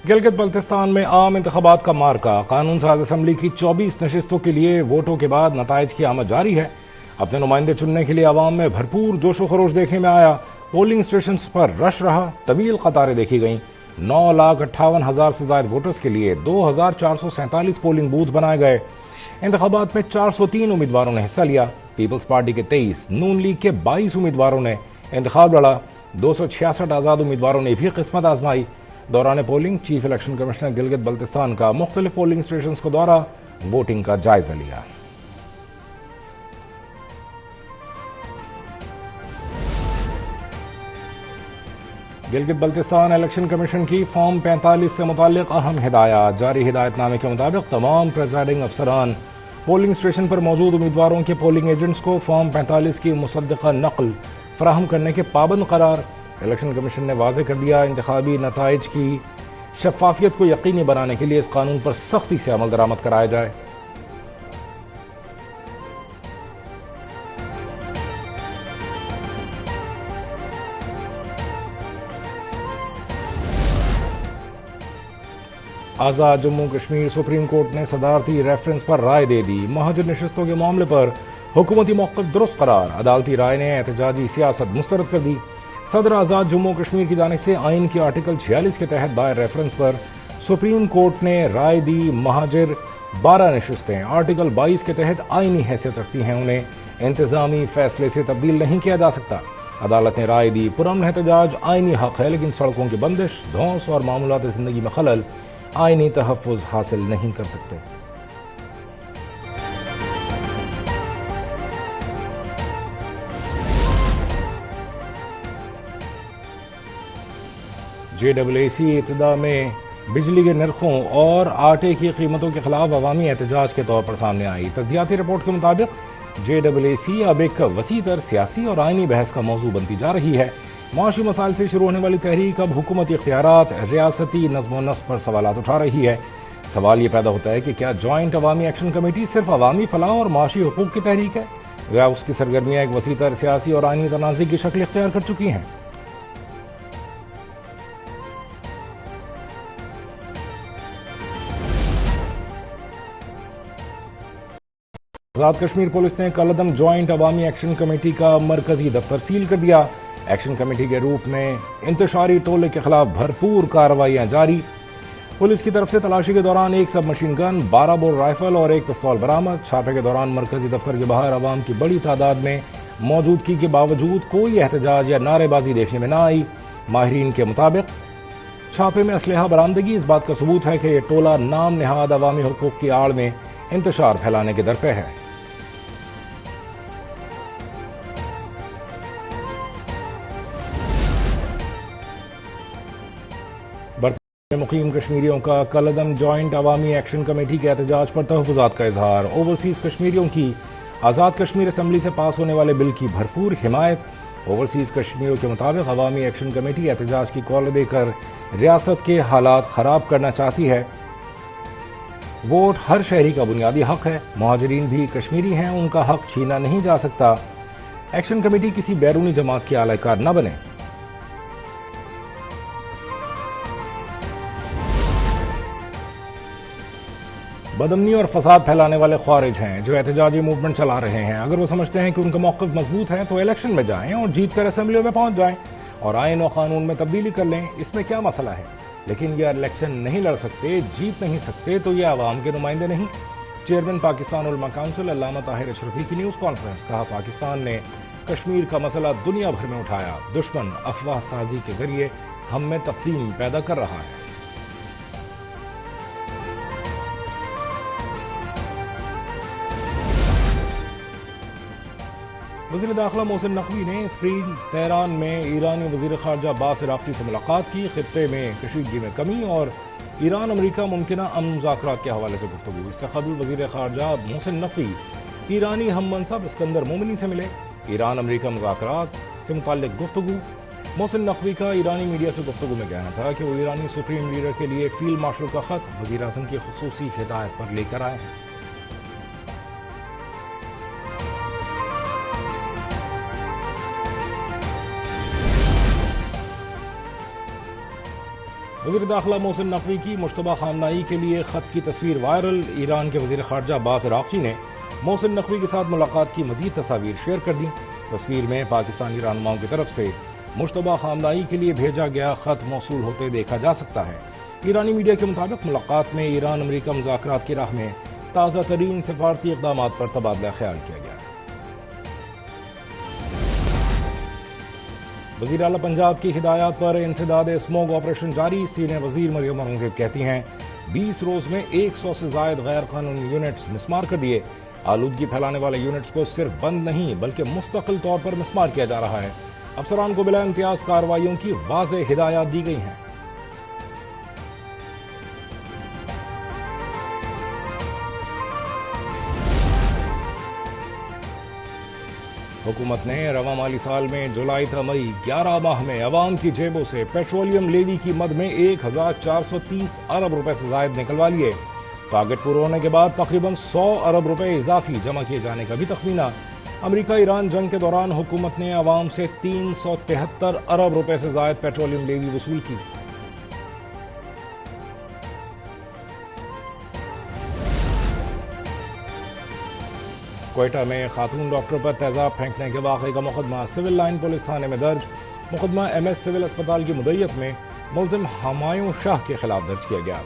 گلگت بلتستان میں عام انتخابات کا مارکا، قانون ساز اسمبلی کی 24 نشستوں کے لیے ووٹوں کے بعد نتائج کی آمد جاری ہے۔ اپنے نمائندے چننے کے لیے عوام میں بھرپور جوش و خروش دیکھنے میں آیا۔ پولنگ اسٹیشنز پر رش رہا، طویل قطاریں دیکھی گئیں۔ 9,58,000 سے زائد ووٹرز کے لیے 2,447 پولنگ بوتھ بنائے گئے۔ انتخابات میں 403 امیدواروں نے حصہ لیا۔ پیپلز پارٹی کے 23، نون لیگ کے 22 امیدواروں نے انتخاب لڑا۔ 266 آزاد امیدواروں نے بھی قسمت آزمائی۔ دوران polling chief election commissioner Gilgit Baltistan کا مختلف پولنگ اسٹیشنز کو دورہ، ووٹنگ کا جائزہ لیا۔ گلگت بلتستان الیکشن کمیشن کی فارم 45 سے متعلق اہم ہدایات۔ جاری ہدایت نامے کے مطابق تمام پریزائڈنگ افسران پولنگ اسٹیشن پر موجود امیدواروں کے پولنگ ایجنٹس کو فارم 45 کی مصدقہ نقل فراہم کرنے کے پابند قرار۔ الیکشن کمیشن نے واضح کر دیا، انتخابی نتائج کی شفافیت کو یقینی بنانے کے لیے اس قانون پر سختی سے عمل درآمد کرایا جائے۔ آزاد جموں کشمیر سپریم کورٹ نے صدارتی ریفرنس پر رائے دے دی۔ مہاجر نشستوں کے معاملے پر حکومتی موقف درست قرار۔ عدالتی رائے نے احتجاجی سیاست مسترد کر دی۔ صدر آزاد جموں کشمیر کی جانب سے آئین کے آرٹیکل 46 کے تحت دائر ریفرنس پر سپریم کورٹ نے رائے دی۔ مہاجر 12 نشستیں آرٹیکل 22 کے تحت آئینی حیثیت رکھتی ہیں، انہیں انتظامی فیصلے سے تبدیل نہیں کیا جا سکتا۔ عدالت نے رائے دی، پرامن احتجاج آئینی حق ہے، لیکن سڑکوں کی بندش، دھونس اور معمولات زندگی میں خلل آئینی تحفظ حاصل نہیں کر سکتے۔ JAAC ابتدا میں بجلی کے نرخوں اور آٹے کی قیمتوں کے خلاف عوامی احتجاج کے طور پر سامنے آئی۔ تجزیاتی رپورٹ کے مطابق JAAC اب ایک وسیع تر سیاسی اور آئینی بحث کا موضوع بنتی جا رہی ہے۔ معاشی مسائل سے شروع ہونے والی تحریک اب حکومتی اختیارات، ریاستی نظم و نسق پر سوالات اٹھا رہی ہے۔ سوال یہ پیدا ہوتا ہے کہ کیا جوائنٹ عوامی ایکشن کمیٹی صرف عوامی فلاح اور معاشی حقوق کی تحریک ہے، یا اس کی سرگرمیاں ایک وسیع تر سیاسی اور آئینی تنازع کی شکل اختیار کر چکی ہیں؟ آزاد کشمیر پولیس نے کالعدم جوائنٹ عوامی ایکشن کمیٹی کا مرکزی دفتر سیل کر دیا۔ ایکشن کمیٹی کے روپ میں انتشاری ٹولے کے خلاف بھرپور کارروائیاں جاری۔ پولیس کی طرف سے تلاشی کے دوران ایک سب مشین گن، 12 بور رائفل اور ایک پستول برآمد۔ چھاپے کے دوران مرکزی دفتر کے باہر عوام کی بڑی تعداد میں موجودگی کے باوجود کوئی احتجاج یا نعرے بازی دیکھنے میں نہ آئی۔ ماہرین کے مطابق چھاپے میں اسلحہ برآمدگی اس بات کا ثبوت ہے کہ یہ ٹولہ نام نہاد عوامی حقوق کی آڑ میں انتشار پھیلانے کے درپے ہے۔ مقیم کشمیریوں کا کالعدم جوائنٹ عوامی ایکشن کمیٹی کے احتجاج پر تحفظات کا اظہار۔ اوورسیز کشمیریوں کی آزاد کشمیر اسمبلی سے پاس ہونے والے بل کی بھرپور حمایت۔ اوورسیز کشمیریوں کے مطابق عوامی ایکشن کمیٹی احتجاج کی کال دے کر ریاست کے حالات خراب کرنا چاہتی ہے۔ ووٹ ہر شہری کا بنیادی حق ہے، مہاجرین بھی کشمیری ہیں، ان کا حق چھینا نہیں جا سکتا۔ ایکشن کمیٹی کسی بیرونی جماعت کی اعلی کار نہ بنے۔ بدامنی اور فساد پھیلانے والے خوارج ہیں جو احتجاجی موومنٹ چلا رہے ہیں۔ اگر وہ سمجھتے ہیں کہ ان کا موقف مضبوط ہے تو الیکشن میں جائیں اور جیت کر اسمبلیوں میں پہنچ جائیں اور آئین و قانون میں تبدیلی کر لیں، اس میں کیا مسئلہ ہے؟ لیکن یہ الیکشن نہیں لڑ سکتے، جیت نہیں سکتے تو یہ عوام کے نمائندے نہیں۔ چیئرمین پاکستان علماء کونسل علامہ طاہر اشرفی کی نیوز کانفرنس۔ کہا، پاکستان نے کشمیر کا مسئلہ دنیا بھر میں اٹھایا، دشمن افواہ سازی کے ذریعے ہم میں تقسیم پیدا کر رہا ہے۔ وزیر داخلہ محسن نقوی نے اسپین تہران میں ایرانی وزیر خارجہ عباس عراقچی سے ملاقات کی۔ خطے میں کشیدگی میں کمی اور ایران امریکہ ممکنہ امن مذاکرات کے حوالے سے گفتگو۔ اس سے قبل وزیر خارجہ محسن نقوی ایرانی ہم منصب اسکندر مومنی سے ملے۔ ایران امریکہ مذاکرات سے متعلق گفتگو۔ محسن نقوی کا ایرانی میڈیا سے گفتگو میں کہنا تھا کہ وہ ایرانی سپریم لیڈر کے لیے فیلڈ مارشل کا خط وزیر اعظم کی خصوصی ہدایت پر لے کر آئے ہیں۔ وزیر داخلہ محسن نقوی کی مشتبہ خامنائی کے لیے خط کی تصویر وائرل۔ ایران کے وزیر خارجہ عباس عراقچی نے محسن نقوی کے ساتھ ملاقات کی مزید تصاویر شیئر کر دیں۔ تصویر میں پاکستانی رہنماؤں کی طرف سے مشتبہ خامنائی کے لیے بھیجا گیا خط موصول ہوتے دیکھا جا سکتا ہے۔ ایرانی میڈیا کے مطابق ملاقات میں ایران امریکہ مذاکرات کی راہ میں تازہ ترین سفارتی اقدامات پر تبادلہ خیال کیا گیا۔ وزیر اعلیٰ پنجاب کی ہدایات پر انسداد اسموگ آپریشن جاری۔ سینئر وزیر مریم اورنگزیب کہتی ہیں 20 روز میں 100 سے زائد غیر قانونی یونٹس مسمار کر دیے۔ آلودگی پھیلانے والے یونٹس کو صرف بند نہیں بلکہ مستقل طور پر مسمار کیا جا رہا ہے۔ افسران کو بلا امتیاز کارروائیوں کی واضح ہدایات دی گئی ہیں۔ حکومت نے رواں مالی سال میں جولائی تا مئی 11 ماہ میں عوام کی جیبوں سے پیٹرولیم لیوی کی مد میں 1430 ارب روپے سے زائد نکلوا لیے۔ ٹارگٹ پورا ہونے کے بعد تقریباً 100 ارب روپے اضافی جمع کیے جانے کا بھی تخمینہ۔ امریکہ ایران جنگ کے دوران حکومت نے عوام سے 373 ارب روپے سے زائد پیٹرولیم لیوی وصول کی۔ کوئٹہ میں خاتون ڈاکٹر پر تیزاب پھینکنے کے واقعے کا مقدمہ سول لائن پولیس تھانے میں درج۔ مقدمہ ایم ایس سول اسپتال کی مدیریت میں ملزم ہمایوں شاہ کے خلاف درج کیا گیا۔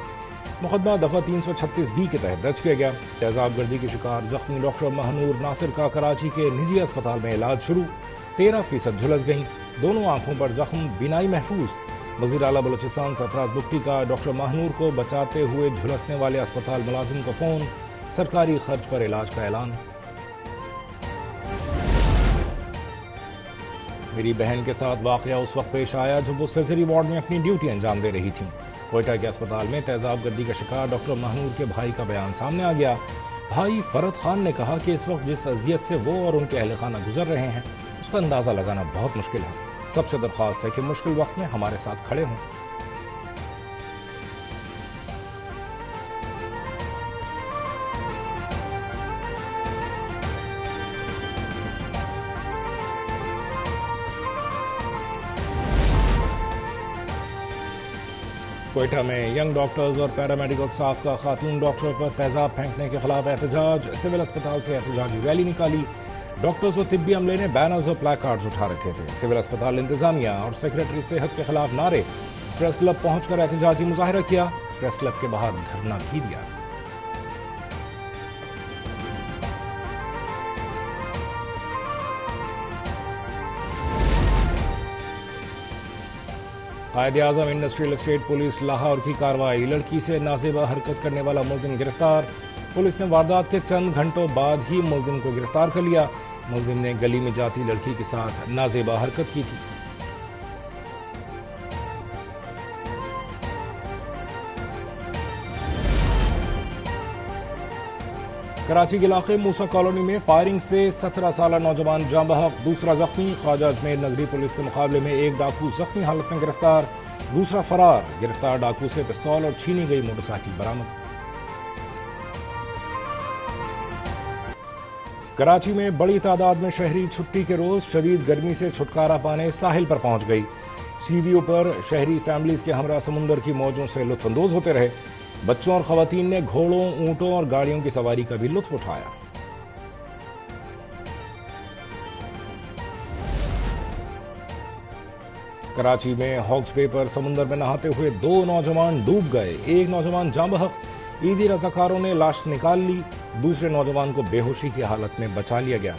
مقدمہ دفعہ 336B کے تحت درج کیا گیا۔ تیزاب گردی کی شکار زخمی ڈاکٹر مہنور ناصر کا کراچی کے نجی اسپتال میں علاج شروع۔ 13% جھلس گئیں، دونوں آنکھوں پر زخم، بینائی محفوظ۔ وزیر اعلیٰ بلوچستان سرفراز بگٹی کا ڈاکٹر مہنور کو بچاتے ہوئے جھلسنے والے اسپتال ملازم کو فون، سرکاری خرچ پر علاج کا اعلان۔ میری بہن کے ساتھ واقعہ اس وقت پیش آیا جب وہ سرجری وارڈ میں اپنی ڈیوٹی انجام دے رہی تھیں۔ کوئٹہ کے اسپتال میں تیزاب گردی کا شکار ڈاکٹر مہنور کے بھائی کا بیان سامنے آ گیا۔ بھائی فرد خان نے کہا کہ اس وقت جس اذیت سے وہ اور ان کے اہل خانہ گزر رہے ہیں اس کا اندازہ لگانا بہت مشکل ہے۔ سب سے درخواست ہے کہ مشکل وقت میں ہمارے ساتھ کھڑے ہوں۔ کوئٹہ میں ینگ ڈاکٹرز اور پیرامیڈیکل اسٹاف کا خاتون ڈاکٹر پر تیزاب پھینکنے کے خلاف احتجاج۔ سول اسپتال سے احتجاجی ریلی نکالی۔ ڈاکٹرز و طبی عملے نے بینرز اور پلائی کارڈز اٹھا رکھے تھے۔ سول اسپتال انتظامیہ اور سیکرٹری صحت کے خلاف نعرے۔ پریس کلب پہنچ کر احتجاجی مظاہرہ کیا۔ پریس کلب کے باہر دھرنا بھی دیا۔ Quaid Azam industrial estate police Lahore کی کارروائی۔ لڑکی سے نازیبا حرکت کرنے والا ملزم گرفتار۔ پولیس نے واردات کے چند گھنٹوں بعد ہی ملزم کو گرفتار کر لیا۔ ملزم نے گلی میں جاتی لڑکی کے ساتھ نازیبا حرکت کی تھی۔ کراچی کے علاقے موسیٰ کالونی میں فائرنگ سے 17 سالہ نوجوان جاں بحق، دوسرا زخمی۔ خواجہ اجمیر نگری پولیس کے مقابلے میں ایک ڈاکو زخمی حالت میں گرفتار، دوسرا فرار۔ گرفتار ڈاکو سے پستول اور چھینی گئی موٹر سائیکل برآمد۔ کراچی میں بڑی تعداد میں شہری چھٹی کے روز شدید گرمی سے چھٹکارا پانے ساحل پر پہنچ گئی۔ سی ویو پر شہری فیملیز کے ہمراہ سمندر کی موجوں سے لطف اندوز ہوتے رہے۔ بچوں اور خواتین نے گھوڑوں، اونٹوں اور گاڑیوں کی سواری کا بھی لطف اٹھایا۔ کراچی میں ہاکس بے پر سمندر میں نہاتے ہوئے 2 نوجوان ڈوب گئے، ایک نوجوان جاں بحق۔ عیدی رضاکاروں نے لاش نکال لی، دوسرے نوجوان کو بے ہوشی کی حالت میں بچا لیا گیا۔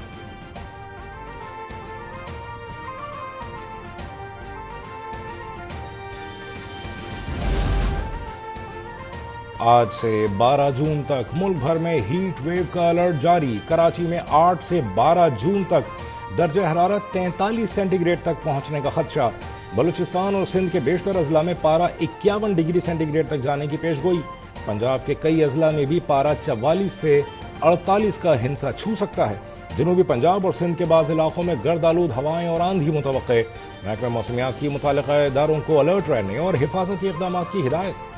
آج سے 12 جون تک ملک بھر میں ہیٹ ویو کا الرٹ جاری۔ کراچی میں 8 سے 12 جون تک درجہ حرارت 43 سینٹی گریڈ تک پہنچنے کا خدشہ۔ بلوچستان اور سندھ کے بیشتر اضلاع میں پارہ 51 ڈگری سینٹی گریڈ تک جانے کی پیشگوئی۔ پنجاب کے کئی اضلاع میں بھی پارہ 44 سے 48 کا ہنسا چھو سکتا ہے۔ جنوبی پنجاب اور سندھ کے بعض علاقوں میں گرد آلود ہوائیں اور آندھی متوقع۔ محکمہ موسمیات کی متعلقہ اداروں کو الرٹ رہنے اور حفاظتی اقدامات کی ہدایت۔